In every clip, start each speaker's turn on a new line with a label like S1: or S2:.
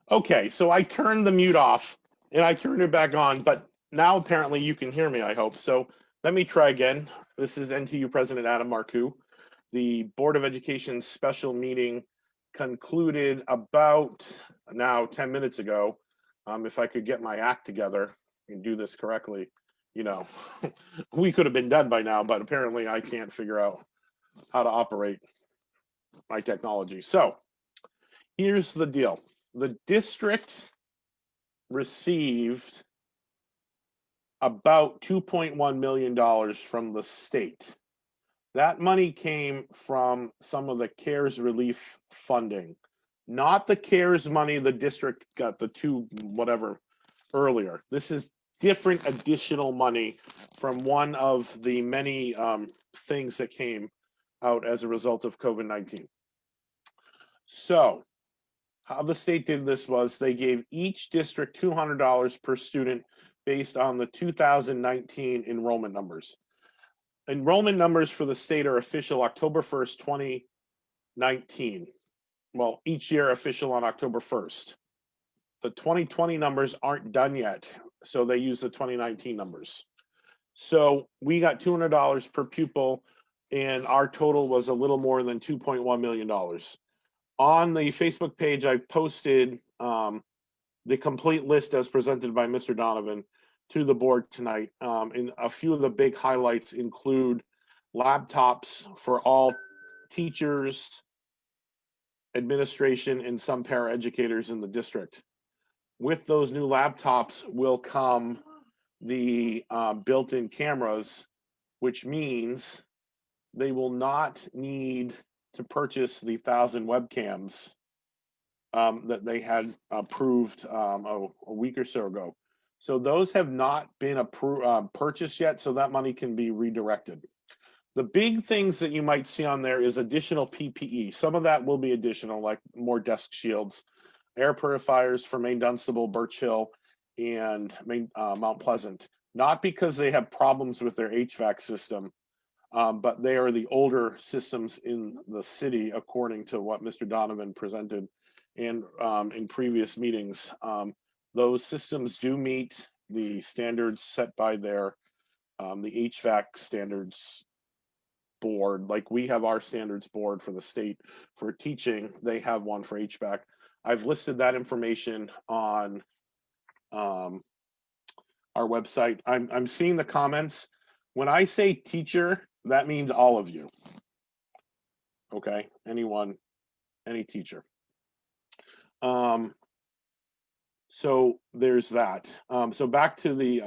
S1: Okay, so I turned the mute off and I turned it back on, but now apparently you can hear me, I hope. So let me try again. This is NTU President Adam Marcoux. The Board of Education special meeting concluded about now 10 minutes ago. If I could get my act together and do this correctly, you know, we could have been done by now, but apparently I can't figure out how to operate my technology. So here's the deal. The district received about $2.1 million from the state. That money came from some of the CARES relief funding, not the CARES money the district got, the two whatever earlier. This is different additional money from one of the many things that came out as a result of COVID-19. So how the state did this was they gave each district $200 per student based on the 2019 enrollment numbers. Enrollment numbers for the state are official October 1st, 2019. Well, each year official on October 1st. The 2020 numbers aren't done yet, so they use the 2019 numbers. So we got $200 per pupil, and our total was a little more than $2.1 million. On the Facebook page, I posted the complete list as presented by Mr. Donovan to the board tonight. And a few of the big highlights include laptops for all teachers, administration, and some paraeducators in the district. With those new laptops will come the built-in cameras, which means they will not need to purchase the 1,000 webcams that they had approved a week or so ago. So those have not been purchased yet, so that money can be redirected. The big things that you might see on there is additional PPE. Some of that will be additional, like more desk shields, air purifiers for Maine Dunstable, Birch Hill, and Mount Pleasant. Not because they have problems with their HVAC system, but they are the older systems in the city, according to what Mr. Donovan presented and in previous meetings. Those systems do meet the standards set by their the HVAC standards board. Like we have our standards board for the state for teaching, they have one for HVAC. I've listed that information on our website. I'm seeing the comments. When I say teacher, that means all of you. Okay, anyone, any teacher. So there's that. So back to the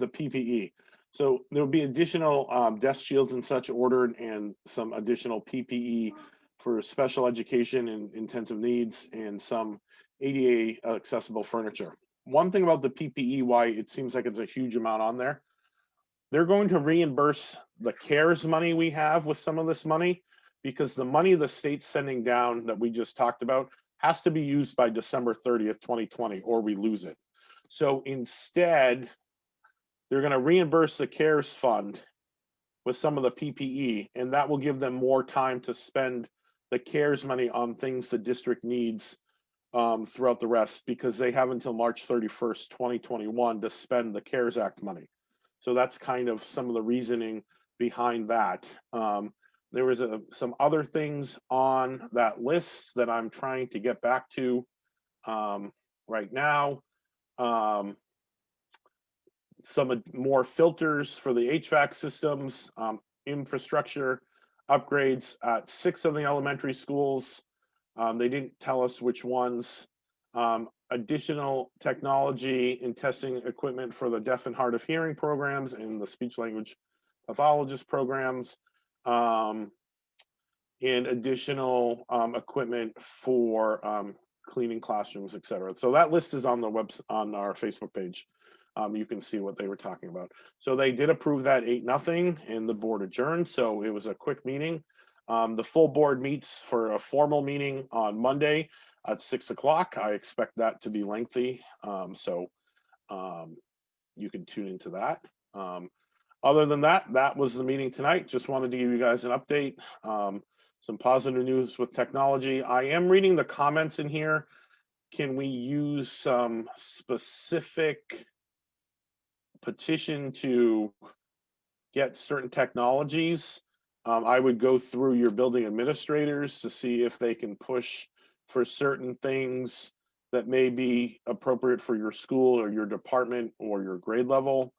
S1: PPE. So there will be additional desk shields and such ordered, and some additional PPE for special education and intensive needs, and some ADA accessible furniture. One thing about the PPE, why it seems like it's a huge amount on there, they're going to reimburse the CARES money we have with some of this money, because the money the state's sending down that we just talked about has to be used by December 30th, 2020, or we lose it. So instead, they're going to reimburse the CARES fund with some of the PPE, and that will give them more time to spend the CARES money on things the district needs throughout the rest, because they have until March 31st, 2021 to spend the CARES Act money. So that's kind of some of the reasoning behind that. There was some other things on that list that I'm trying to get back to right now. Some more filters for the HVAC systems, infrastructure upgrades at 6 of the elementary schools. They didn't tell us which ones. Additional technology and testing equipment for the deaf and hard of hearing programs and the speech language pathologist programs, and additional equipment for cleaning classrooms, etc. So that list is on the on our Facebook page. You can see what they were talking about. So they did approve that 8-0, and the board adjourned. So it was a quick meeting. The full board meets for a formal meeting on Monday at 6 o'clock. I expect that to be lengthy. So you can tune into that. Other than that, that was the meeting tonight. Just wanted to give you guys an update. Some positive news with technology. I am reading the comments in here. can we use some specific petition to get certain technologies? I would go through your building administrators to see if they can push for certain things that may be appropriate for your school or your department or your grade level.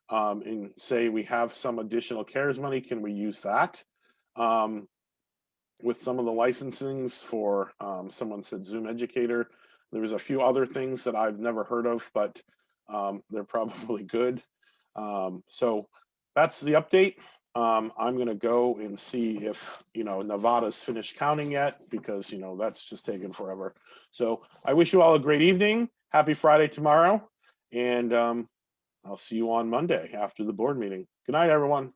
S1: And say we have some additional CARES money, can we use that? With some of the licensings for, someone said Zoom Educator. There was a few other things that I've never heard of, but they're probably good. So that's the update. I'm going to go and see if, Nevada's finished counting yet, because, that's just taking forever. So I wish you all a great evening. Happy Friday tomorrow. And I'll see you on Monday after the board meeting. Good night, everyone.